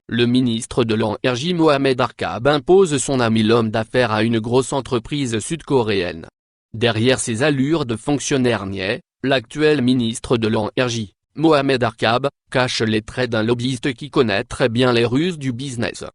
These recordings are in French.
Le ministre de l'Énergie Mohamed Arkab impose son ami l'homme d'affaires à une grosse entreprise sud-coréenne. Derrière ses allures de fonctionnaire niais, l'actuel ministre de l'Énergie, Mohamed Arkab, cache les traits d'un lobbyiste qui connaît très bien les ruses du business.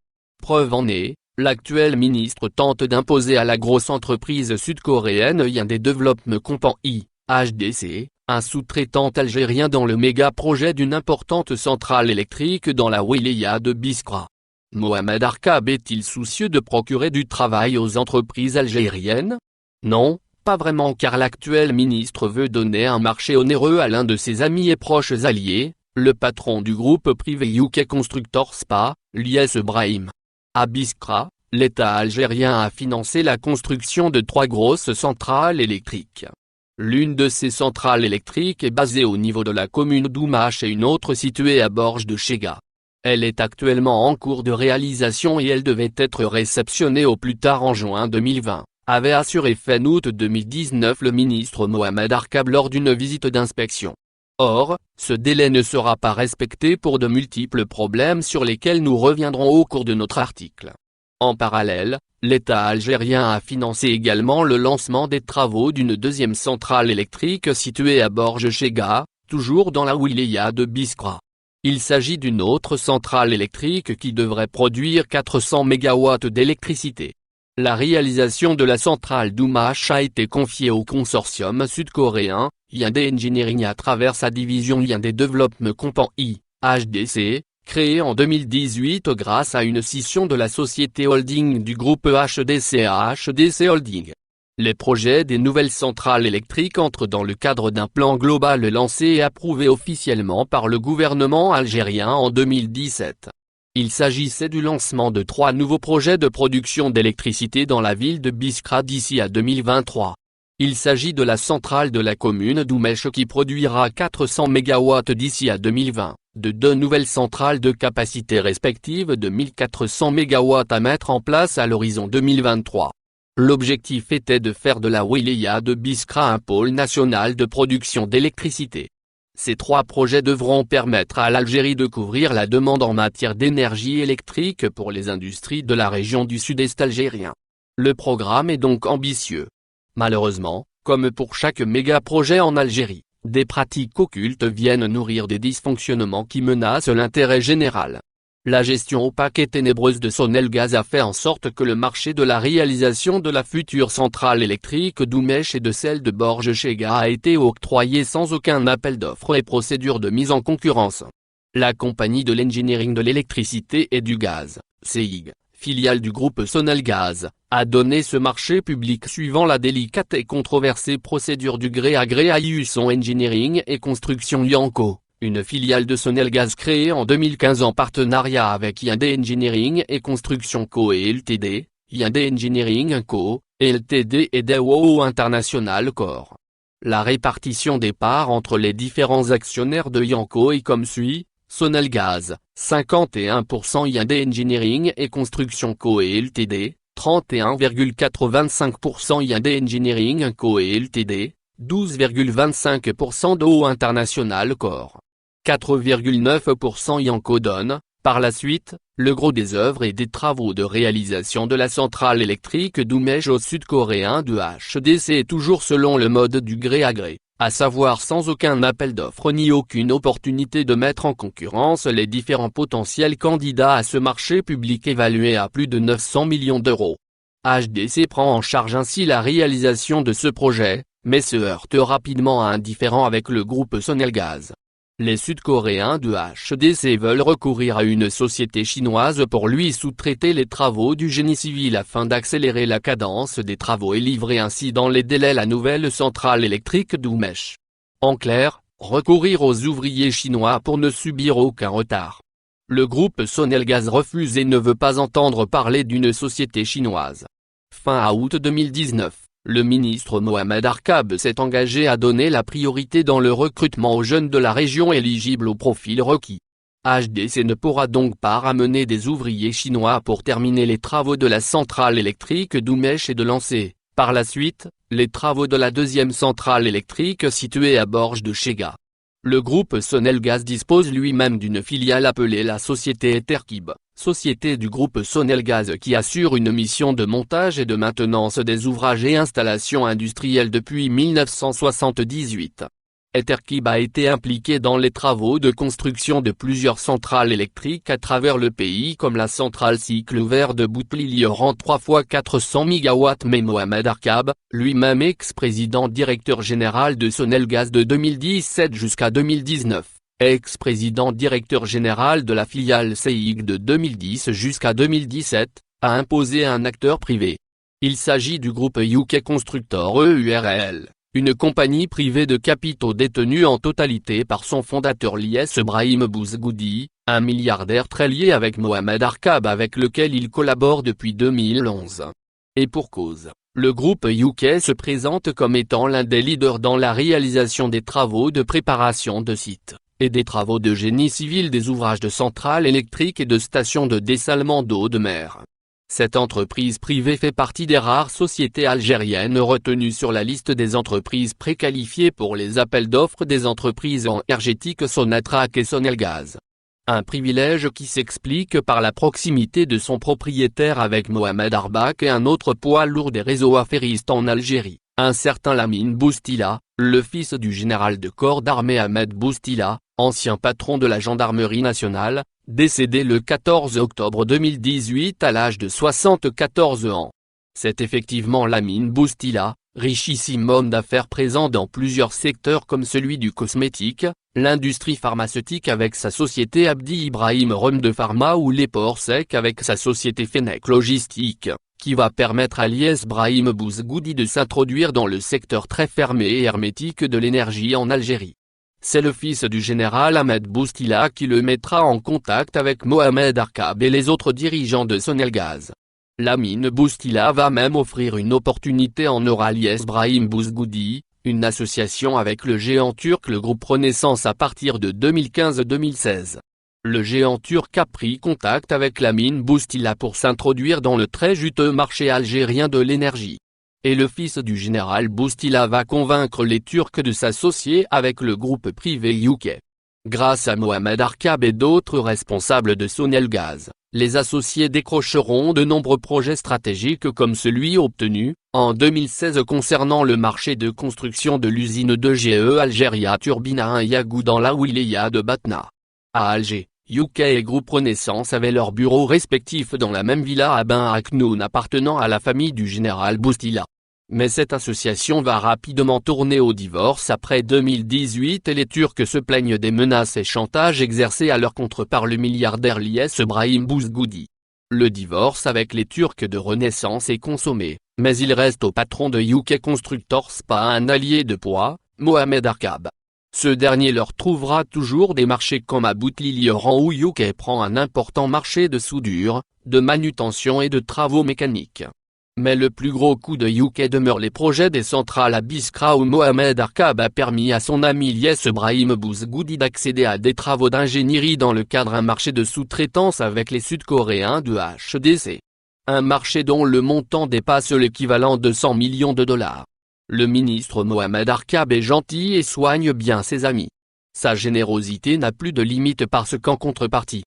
Preuve en est, l'actuel ministre tente d'imposer à la grosse entreprise sud-coréenne Hyundai Development Company, HDC, un sous-traitant algérien dans le méga-projet d'une importante centrale électrique dans la wilaya de Biskra. Mohamed Arkab est-il soucieux de procurer du travail aux entreprises algériennes? Non, pas vraiment, car l'actuel ministre veut donner un marché onéreux à l'un de ses amis et proches alliés, le patron du groupe privé UK Constructor SPA, Lyes Brahim. À Biskra, l'État algérien a financé la construction de 3 grosses centrales électriques. L'une de ces centrales électriques est basée au niveau de la commune d'Oumache et une autre située à Borj de Chega. Elle est actuellement en cours de réalisation et elle devait être réceptionnée au plus tard en juin 2020, avait assuré fin août 2019 le ministre Mohamed Arkab lors d'une visite d'inspection. Or, ce délai ne sera pas respecté pour de multiples problèmes sur lesquels nous reviendrons au cours de notre article. En parallèle, l'État algérien a financé également le lancement des travaux d'une deuxième centrale électrique située à Borj Chega, toujours dans la wilaya de Biskra. Il s'agit d'une autre centrale électrique qui devrait produire 400 MW d'électricité. La réalisation de la centrale d'Oumache a été confiée au consortium sud-coréen, Hyundai Engineering à travers sa division Hyundai Development Company, HDC, créée en 2018 grâce à une scission de la société holding du groupe HDC à HDC Holding. Les projets des nouvelles centrales électriques entrent dans le cadre d'un plan global lancé et approuvé officiellement par le gouvernement algérien en 2017. Il s'agissait du lancement de 3 nouveaux projets de production d'électricité dans la ville de Biskra d'ici à 2023. Il s'agit de la centrale de la commune d'Oumeche qui produira 400 MW d'ici à 2020, de 2 nouvelles centrales de capacité respective de 1400 MW à mettre en place à l'horizon 2023. L'objectif était de faire de la wilaya de Biskra un pôle national de production d'électricité. Ces 3 projets devront permettre à l'Algérie de couvrir la demande en matière d'énergie électrique pour les industries de la région du sud-est algérien. Le programme est donc ambitieux. Malheureusement, comme pour chaque méga-projet en Algérie, des pratiques occultes viennent nourrir des dysfonctionnements qui menacent l'intérêt général. La gestion opaque et ténébreuse de Sonelgaz a fait en sorte que le marché de la réalisation de la future centrale électrique d'Oumeche et de celle de Borj Chega a été octroyé sans aucun appel d'offres et procédure de mise en concurrence. La compagnie de l'engineering de l'électricité et du gaz, CEIG, filiale du groupe Sonelgaz, a donné ce marché public suivant la délicate et controversée procédure du gré à gré à Yuson Engineering et Construction Yanco, une filiale de Sonelgaz créée en 2015 en partenariat avec Hyundai Engineering et Construction Co. et Ltd, Hyundai Engineering Co. et Ltd et Daewoo International Corp. La répartition des parts entre les différents actionnaires de Yanco est comme suit: Sonelgaz, 51% Hyundai Engineering et Construction Co. et Ltd, 31,85% Hyundai Engineering Co. et Ltd, 12,25% Daewoo International Corp. 4,9% Yanco donne, par la suite, le gros des œuvres et des travaux de réalisation de la centrale électrique d'Oumeche au sud-coréen de HDC toujours selon le mode du gré à gré, à savoir sans aucun appel d'offres ni aucune opportunité de mettre en concurrence les différents potentiels candidats à ce marché public évalué à plus de 900 millions d'euros. HDC prend en charge ainsi la réalisation de ce projet, mais se heurte rapidement à un différend avec le groupe Sonelgaz. Les Sud-Coréens de HDC veulent recourir à une société chinoise pour lui sous-traiter les travaux du génie civil afin d'accélérer la cadence des travaux et livrer ainsi dans les délais la nouvelle centrale électrique d'Oumeche. En clair, recourir aux ouvriers chinois pour ne subir aucun retard. Le groupe Sonelgaz refuse et ne veut pas entendre parler d'une société chinoise. Fin août 2019. Le ministre Mohamed Arkab s'est engagé à donner la priorité dans le recrutement aux jeunes de la région éligibles au profil requis. HDC ne pourra donc pas ramener des ouvriers chinois pour terminer les travaux de la centrale électrique d'Oumeche et de lancer, par la suite, les travaux de la deuxième centrale électrique située à Borj de Chega. Le groupe Sonelgaz dispose lui-même d'une filiale appelée la société Etterkib, société du groupe Sonelgaz qui assure une mission de montage et de maintenance des ouvrages et installations industrielles depuis 1978. Etterkib a été impliqué dans les travaux de construction de plusieurs centrales électriques à travers le pays comme la centrale cycle vert de Boutli-Lioran 3x400 MW. Mais Mohamed Arkab, lui-même ex-président directeur général de Sonelgaz de 2017 jusqu'à 2019, ex-président directeur général de la filiale CIG de 2010 jusqu'à 2017, a imposé un acteur privé. Il s'agit du groupe UK Constructor EURL. Une compagnie privée de capitaux détenue en totalité par son fondateur Lyes Brahim Bouzgoudi, un milliardaire très lié avec Mohamed Arkab avec lequel il collabore depuis 2011. Et pour cause, le groupe UK se présente comme étant l'un des leaders dans la réalisation des travaux de préparation de sites, et des travaux de génie civil des ouvrages de centrales électriques et de stations de dessalement d'eau de mer. Cette entreprise privée fait partie des rares sociétés algériennes retenues sur la liste des entreprises préqualifiées pour les appels d'offres des entreprises énergétiques Sonatrach et Sonelgaz. Un privilège qui s'explique par la proximité de son propriétaire avec Mohamed Arbak et un autre poids lourd des réseaux affairistes en Algérie, un certain Lamine Boustila, le fils du général de corps d'armée Ahmed Boustila, ancien patron de la gendarmerie nationale, décédé le 14 octobre 2018 à l'âge de 74 ans. C'est effectivement Lamine Boustila, richissime homme d'affaires présent dans plusieurs secteurs comme celui du cosmétique, l'industrie pharmaceutique avec sa société Abdi Ibrahim Rum de Pharma ou les ports secs avec sa société Fennec Logistique, qui va permettre à Lyes Brahim Bouzgoudi de s'introduire dans le secteur très fermé et hermétique de l'énergie en Algérie. C'est le fils du général Ahmed Boustila qui le mettra en contact avec Mohamed Arkab et les autres dirigeants de Sonelgaz. Lamine Boustila va même offrir une opportunité en or à Lyes Brahim Bouzgoudi, une association avec le géant turc le groupe Renaissance à partir de 2015-2016. Le géant turc a pris contact avec Lamine Boustila pour s'introduire dans le très juteux marché algérien de l'énergie. Et le fils du général Boustila va convaincre les Turcs de s'associer avec le groupe privé UK. Grâce à Mohamed Arkab et d'autres responsables de Sonelgaz, les associés décrocheront de nombreux projets stratégiques comme celui obtenu, en 2016 concernant le marché de construction de l'usine de GE Algeria Turbine à 1 Yagou dans la wilaya de Batna. À Alger, UK et groupe Renaissance avaient leurs bureaux respectifs dans la même villa à Ben Aknoun appartenant à la famille du général Boustila. Mais cette association va rapidement tourner au divorce après 2018 et les Turcs se plaignent des menaces et chantages exercés à leur compte par le milliardaire Lyes Brahim Bouzgoudi. Le divorce avec les Turcs de Renaissance est consommé, mais il reste au patron de UK Constructors pas un allié de poids, Mohamed Arkab. Ce dernier leur trouvera toujours des marchés comme à Boutli-Lioran où UK prend un important marché de soudure, de manutention et de travaux mécaniques. Mais le plus gros coup de UK demeure les projets des centrales à Biskra où Mohamed Arkab a permis à son ami Lyes Brahim Bouzgoudi d'accéder à des travaux d'ingénierie dans le cadre d'un marché de sous-traitance avec les Sud-Coréens de HDC. Un marché dont le montant dépasse l'équivalent de 100 millions de dollars. Le ministre Mohamed Arkab est gentil et soigne bien ses amis. Sa générosité n'a plus de limite parce qu'en contrepartie,